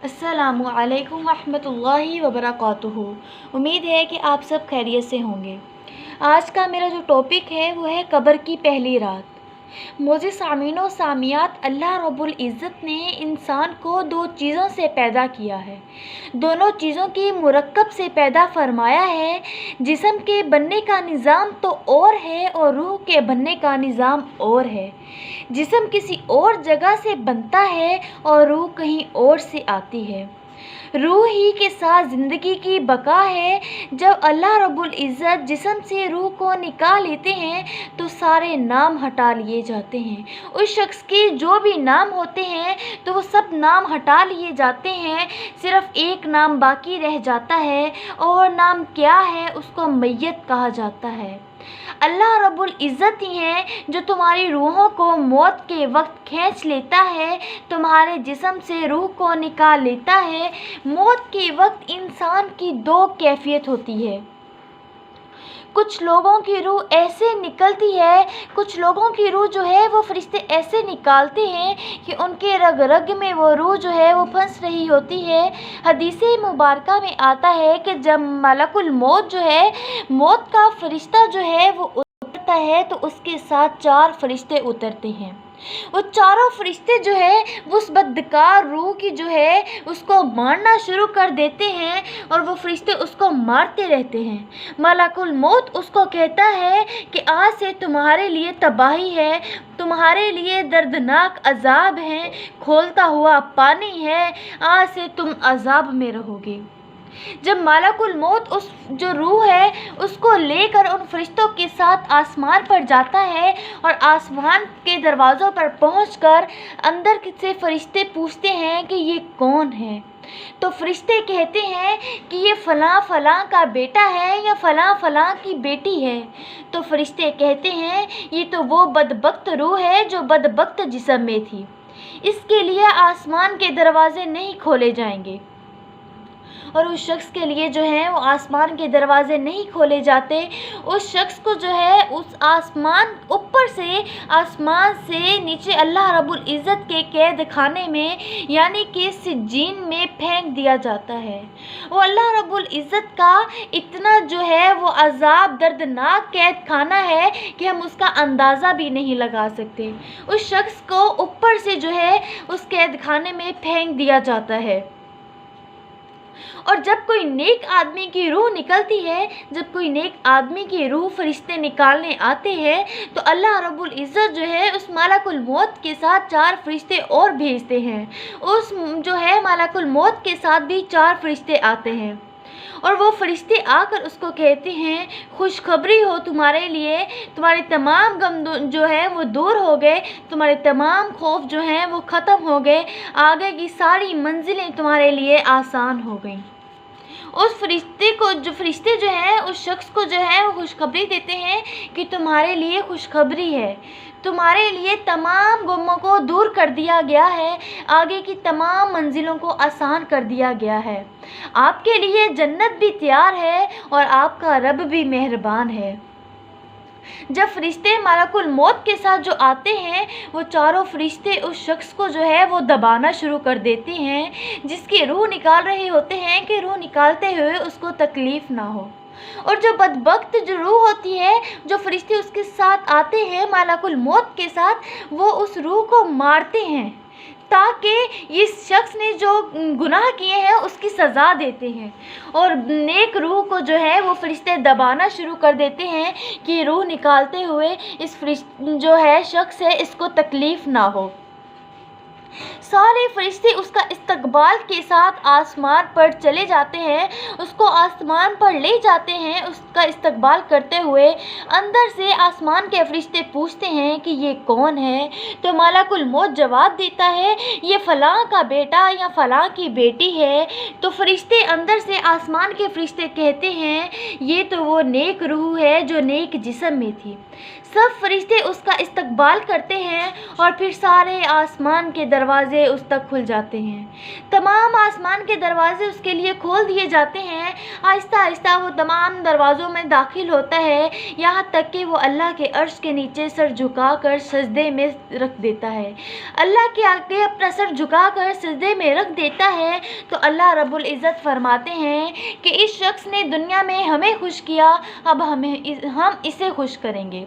अस्सलामु अलैकुम वरहमतुल्लाहि वबरकातुहू। उम्मीद है कि आप सब खैरियत से होंगे। आज का मेरा जो टॉपिक है वो है कब्र की पहली रात। मोज़े सामीन व सामियात, अल्लाह रब्बुल इज़्ज़त ने इंसान को दो चीज़ों से पैदा किया है। दोनों चीज़ों की मुरक्कब से पैदा फरमाया है। जिस्म के बनने का निज़ाम तो और है और रूह के बनने का निज़ाम और है। जिस्म किसी और जगह से बनता है और रूह कहीं और से आती है। रूह ही के साथ ज़िंदगी की बका है। जब अल्लाह रब्बुल इज़्ज़त जिस्म से रूह को निकाल लेते हैं तो सारे नाम हटा लिए जाते हैं। उस शख्स के जो भी नाम होते हैं तो वो सब नाम हटा लिए जाते हैं। सिर्फ़ एक नाम बाकी रह जाता है और नाम क्या है, उसको मैयत कहा जाता है। अल्लाह रब्बुल इज़्ज़त ही है जो तुम्हारी रूहों को मौत के वक्त खींच लेता है, तुम्हारे जिस्म से रूह को निकाल लेता है। मौत के वक्त इंसान की दो कैफियत होती है। कुछ लोगों की रूह ऐसे निकलती है, कुछ लोगों की रूह जो है वो फरिश्ते ऐसे निकालते हैं कि उनके रग रग में वो रूह जो है वो फंस रही होती है। हदीसे मुबारका में आता है कि जब मलकुल मौत जो है, मौत का फरिश्ता जो है वो उतरता है तो उसके साथ चार फरिश्ते उतरते हैं। वो चारों फरिश्ते जो है वो उस बदकार रूह की जो है उसको मारना शुरू कर देते हैं और वो फरिश्ते उसको मारते रहते हैं। मलकुल मौत उसको कहता है कि आज से तुम्हारे लिए तबाही है, तुम्हारे लिए दर्दनाक अजाब है, खोलता हुआ पानी है, आज से तुम अजाब में रहोगे। जब मलकुल मौत उस जो रूह है उसको लेकर उन फरिश्तों के साथ आसमान पर जाता है और आसमान के दरवाज़ों पर पहुंचकर अंदर से फरिश्ते पूछते हैं कि ये कौन है। तो फरिश्ते कहते हैं कि ये फ़लाँ फ़लाँ का बेटा है या फ़लाँ फ़लाँ की बेटी है। तो फरिश्ते कहते हैं ये तो वो बदबख्त रूह है जो बदबख्त जिस्म में थी, इसके लिए आसमान के दरवाज़े नहीं खोले जाएंगे। और उस शख्स के लिए जो है वो आसमान के दरवाज़े नहीं खोले जाते। उस शख्स को जो है उस आसमान ऊपर से आसमान से नीचे अल्लाह रब्बुल इज़्ज़त के कैद खाने में यानी कि सिज्जीन में फेंक दिया जाता है। वो अल्लाह रब्बुल इज़्ज़त का इतना जो है वो अजाब दर्दनाक कैद खाना है कि हम उसका अंदाज़ा भी नहीं लगा सकते। उस शख्स को ऊपर से जो है उस कैद खाने में फेंक दिया जाता है। और जब कोई नेक आदमी की रूह निकलती है, जब कोई नेक आदमी की रूह फरिश्ते निकालने आते हैं तो अल्लाह रब्बुल इज़्ज़त जो है उस मलकुल मौत के साथ चार फरिश्ते और भेजते हैं। उस जो है मलकुल मौत के साथ भी चार फरिश्ते आते हैं और वो फरिश्ते आकर उसको कहते हैं खुशखबरी हो तुम्हारे लिए, तुम्हारे तमाम गम जो है वो दूर हो गए, तुम्हारे तमाम खौफ जो हैं वो ख़त्म हो गए, आगे की सारी मंजिलें तुम्हारे लिए आसान हो गई। उस फरिश्ते जो हैं उस शख्स को जो है वो खुशखबरी देते हैं कि तुम्हारे लिए खुशखबरी है, तुम्हारे लिए तमाम गमों को दूर कर दिया गया है, आगे की तमाम मंजिलों को आसान कर दिया गया है, आपके लिए जन्नत भी तैयार है और आपका रब भी मेहरबान है। जब फरिश्ते मलकुल मौत के साथ जो आते हैं वो चारों फरिश्ते उस शख्स को जो है वो दबाना शुरू कर देते हैं जिसकी रूह निकाल रहे होते हैं कि रूह निकालते हुए उसको तकलीफ़ ना हो। और जो बदबख्त जो रूह होती है, जो फरिश्ते उसके साथ आते हैं मलकुल मौत के साथ, वो उस रूह को मारते हैं ताकि इस शख्स ने जो गुनाह किए हैं उसकी सज़ा देते हैं। और नेक रूह को जो है वो फरिश्ते दबाना शुरू कर देते हैं कि रूह निकालते हुए इस जो है शख्स है इसको तकलीफ़ ना हो। सारे फरिश्ते उसका इस्तकबाल के साथ आसमान पर चले जाते हैं, उसको आसमान पर ले जाते हैं उसका इस्तकबाल करते हुए। अंदर से आसमान के फरिश्ते पूछते हैं कि ये कौन है। तो मलकुल मौत जवाब देता है ये फ़लाँ का बेटा या फ़लाँ की बेटी है। तो फरिश्ते अंदर से आसमान के फरिश्ते कहते हैं ये तो वो नेक रूह है जो नेक जिस्म में थी। सब फरिश्ते उसका इस्तकबाल करते हैं और फिर सारे आसमान के दरवाज़े उस तक खुल जाते हैं। तमाम आसमान के दरवाज़े उसके लिए खोल दिए जाते हैं। आहिस्ता आहिस्ता वो तमाम दरवाज़ों में दाखिल होता है, यहाँ तक कि वो अल्लाह के अर्श के नीचे सर झुकाकर सजदे में रख देता है। अल्लाह के आगे अपना सर झुकाकर सजदे में रख देता है तो अल्लाह रब्बुल इज़्ज़त फरमाते हैं कि इस शख्स ने दुनिया में हमें खुश किया, अब हम इसे खुश करेंगे।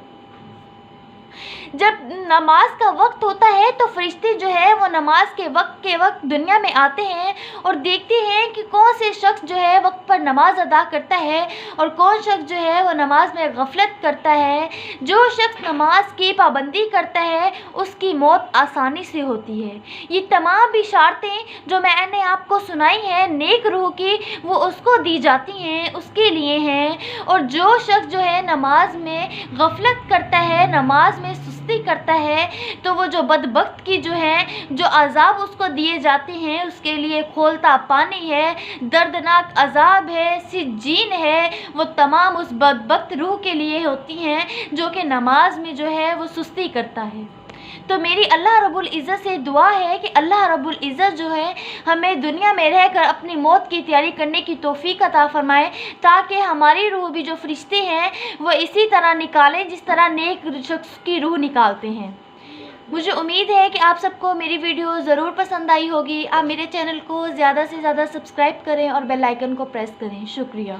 जब नमाज का वक्त होता है तो फरिश्ते जो है वो नमाज के वक्त दुनिया में आते हैं और देखते हैं कि कौन से शख्स जो है वक्त पर नमाज अदा करता है और कौन शख्स जो है वो नमाज में गफलत करता है। जो शख्स नमाज की पाबंदी करता है उसकी मौत आसानी से होती है। ये तमाम बिशारतें जो मैंने आपको सुनाई हैं नेक रूह की, वो उसको दी जाती हैं, उसके लिए हैं। और जो शख्स जो है नमाज में गफलत करता है, नमाज में सुस्ती करता है, तो वो जो बदबख्त की जो है जो अजाब उसको दिए जाते हैं उसके लिए खोलता पानी है, दर्दनाक अजाब है, सिज्जीन है, वो तमाम उस बदबख्त रूह के लिए होती हैं जो कि नमाज में जो है वो सुस्ती करता है। तो मेरी अल्लाह रब्बुल इज़्ज़त से दुआ है कि अल्लाह रब्बुल इज़्ज़त जो है हमें दुनिया में रहकर अपनी मौत की तैयारी करने की तौफीक अता फरमाए, ताकि हमारी रूह भी जो फरिश्ते हैं वो इसी तरह निकालें जिस तरह नेक शख्स की रूह निकालते हैं। मुझे उम्मीद है कि आप सबको मेरी वीडियो ज़रूर पसंद आई होगी। आप मेरे चैनल को ज़्यादा से ज़्यादा सब्सक्राइब करें और बेल आइकन को प्रेस करें। शुक्रिया।